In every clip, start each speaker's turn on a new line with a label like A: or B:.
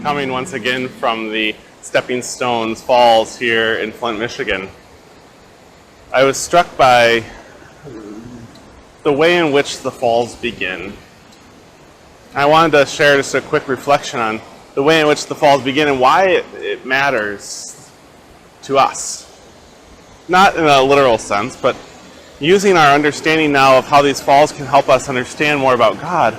A: coming once again from the Stepping Stones Falls here in Flint, Michigan. I was struck by the way in which the falls begin. I wanted to share just a quick reflection on the way in which the falls begin and why it matters to us. Not in a literal sense, but using our understanding now of how these falls can help us understand more about God.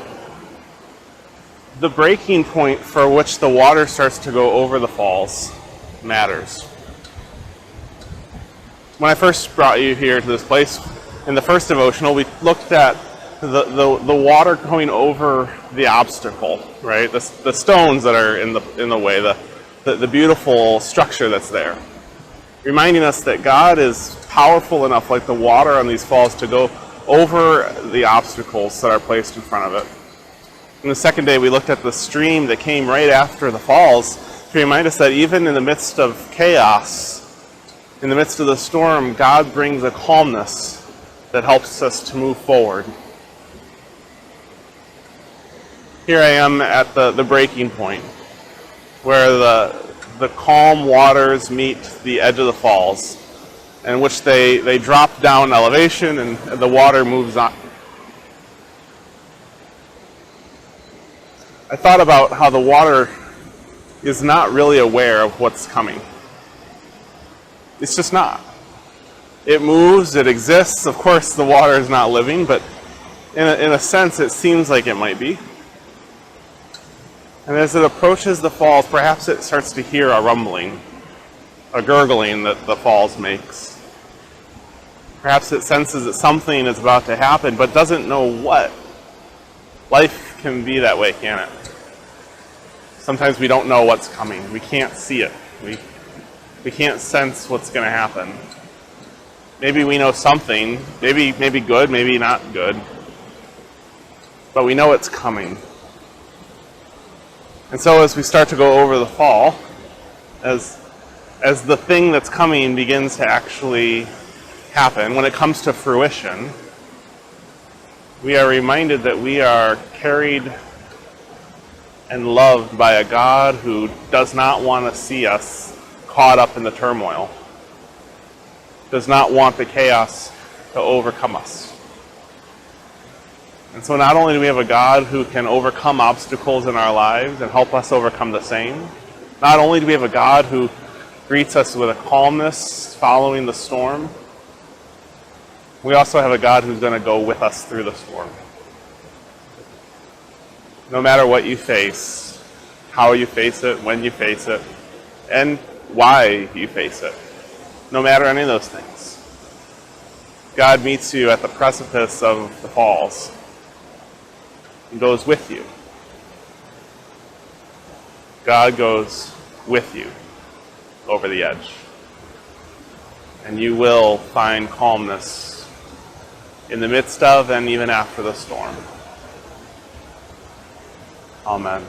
A: The breaking point for which the water starts to go over the falls matters. When I first brought you here to this place, in the first devotional, we looked at the water going over the obstacle, right? The stones that are in the way, the beautiful structure that's there. Reminding us that God is powerful enough, like the water on these falls, to go over the obstacles that are placed in front of it. And the second day, we looked at the stream that came right after the falls to remind us that even in the midst of chaos, in the midst of the storm, God brings a calmness that helps us to move forward. Here I am at the breaking point, where the calm waters meet the edge of the falls, in which they drop down elevation and the water moves on. I thought about how the water is not really aware of what's coming. It's just not. It moves, it exists. Of course, the water is not living, but in a sense, it seems like it might be. And as it approaches the falls, perhaps it starts to hear a rumbling, a gurgling that the falls makes. Perhaps it senses that something is about to happen, but doesn't know what. Life can be that way, can't it? Sometimes we don't know what's coming. We can't see it. We can't sense what's going to happen. Maybe we know something, maybe good, maybe not good, but we know it's coming. And so as we start to go over the fall, as the thing that's coming begins to actually happen, when it comes to fruition, we are reminded that we are carried and loved by a God who does not want to see us caught up in the turmoil, does not want the chaos to overcome us. And so not only do we have a God who can overcome obstacles in our lives and help us overcome the same, not only do we have a God who greets us with a calmness following the storm, we also have a God who's going to go with us through the storm. No matter what you face, how you face it, when you face it, and why you face it, no matter any of those things, God meets you at the precipice of the falls and goes with you. God goes with you over the edge, and you will find calmness in the midst of and even after the storm. Amen.